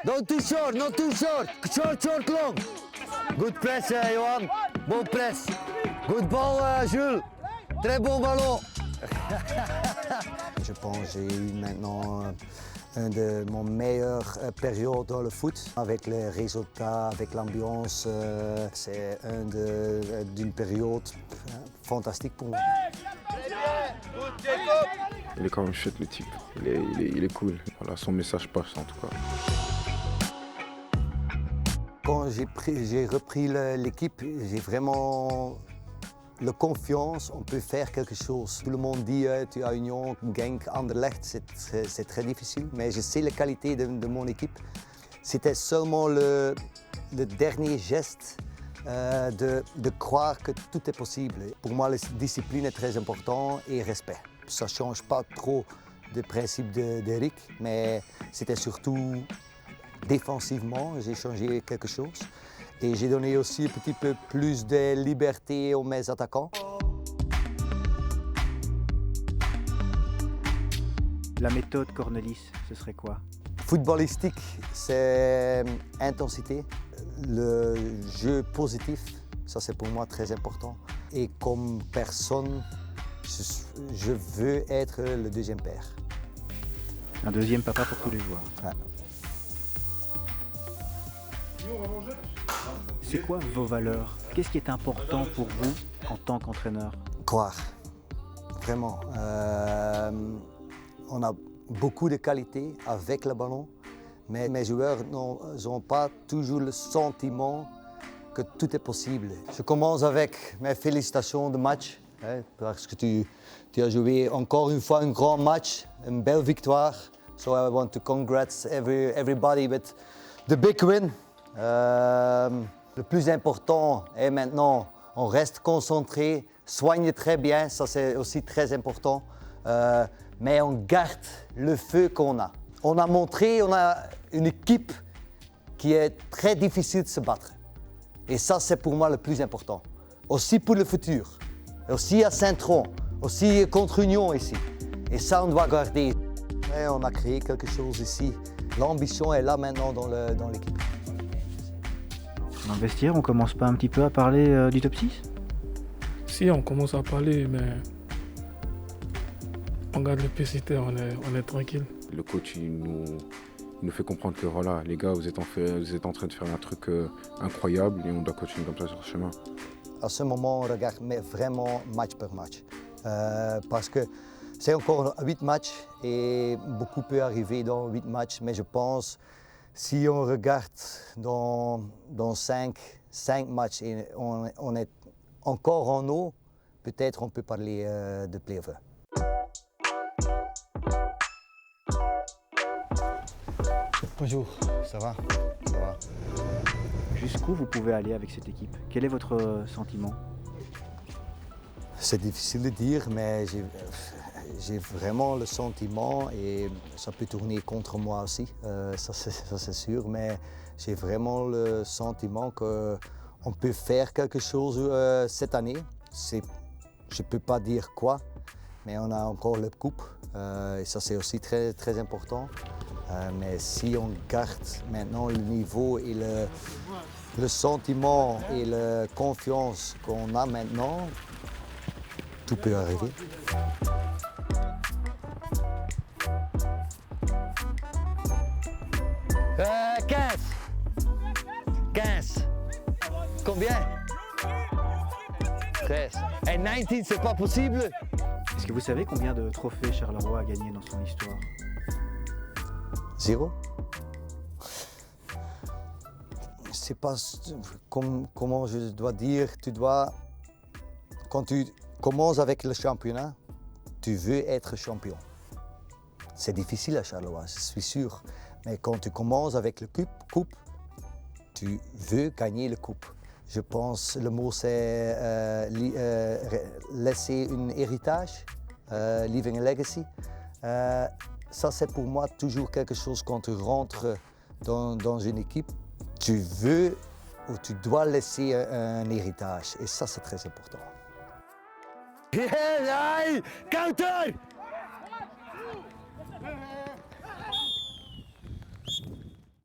Don't too short, not too short. Short, short, long. Good press, Johan. Bon press. Good ball, Jules. Très bon ballon. Je pense que j'ai eu maintenant une de mes meilleures périodes dans le foot. Avec les résultats, avec l'ambiance, c'est d'une période fantastique pour moi. Il est quand même chouette le type, il est cool. Voilà, son message passe en tout cas. Quand j'ai repris l'équipe, j'ai vraiment la confiance, on peut faire quelque chose. Tout le monde dit tu as Union, Genk, Anderlecht, c'est très difficile, mais je sais la qualité de mon équipe. C'était seulement le dernier geste de croire que tout est possible. Pour moi, la discipline est très importante et respect. Ça ne change pas trop le principe d'Eric, mais c'était surtout défensivement, j'ai changé quelque chose. Et j'ai donné aussi un petit peu plus de liberté aux mes attaquants. La méthode Cornelis, ce serait quoi? Footballistique, c'est intensité, le jeu positif, ça c'est pour moi très important. Et comme personne, je veux être le deuxième père. Un deuxième papa pour tous les joueurs. Ouais. C'est quoi vos valeurs? Qu'est-ce qui est important pour vous en tant qu'entraîneur? Croire, vraiment. On a beaucoup de qualités avec le ballon, mais mes joueurs n'ont pas toujours le sentiment que tout est possible. Je commence avec mes félicitations de match, parce que tu as joué encore une fois un grand match, une belle victoire. So I want to congrats everybody with the big win. Le plus important est maintenant, on reste concentré, soigne très bien, ça c'est aussi très important, mais on garde le feu qu'on a. On a montré, on a une équipe qui est très difficile de se battre. Et ça c'est pour moi le plus important. Aussi pour le futur, aussi à Saint-Tron, aussi contre Union ici. Et ça on doit garder. Et on a créé quelque chose ici. L'ambition est là maintenant dans l'équipe. Dans le vestiaire, on commence pas un petit peu à parler du top 6? Si, on commence à parler, mais on garde le pied sur terre, on est tranquille. Le coach il nous fait comprendre que voilà, les gars, vous êtes en train de faire un truc incroyable et on doit continuer comme ça sur ce chemin. À ce moment, on regarde vraiment match par match. Parce que c'est encore 8 matchs et beaucoup peut arriver dans 8 matchs, mais je pense si on regarde dans 5 matchs et on est encore en haut, peut-être on peut parler de play-off. Bonjour, ça va? Ça va. Jusqu'où vous pouvez aller avec cette équipe? Quel est votre sentiment? C'est difficile de dire, mais j'ai vraiment le sentiment, et ça peut tourner contre moi aussi, ça c'est sûr, mais j'ai vraiment le sentiment qu'on peut faire quelque chose cette année. Je ne peux pas dire quoi, mais on a encore la coupe, et ça c'est aussi très, très important. Mais si on garde maintenant le niveau et le sentiment et la confiance qu'on a maintenant, tout peut arriver. Euh, 15. Combien? 13. Et 19, c'est pas possible? Est-ce que vous savez combien de trophées Charleroi a gagné dans son histoire? 0. C'est pas comment je dois dire, quand tu commences avec le championnat, tu veux être champion. C'est difficile à Charleroi, je suis sûr. Mais quand tu commences avec le coupe, tu veux gagner le coupe. Je pense le mot c'est laisser un héritage, leaving a legacy. Ça c'est pour moi toujours quelque chose quand tu rentres dans une équipe, tu veux ou tu dois laisser un héritage. Et ça c'est très important. Hey, counter!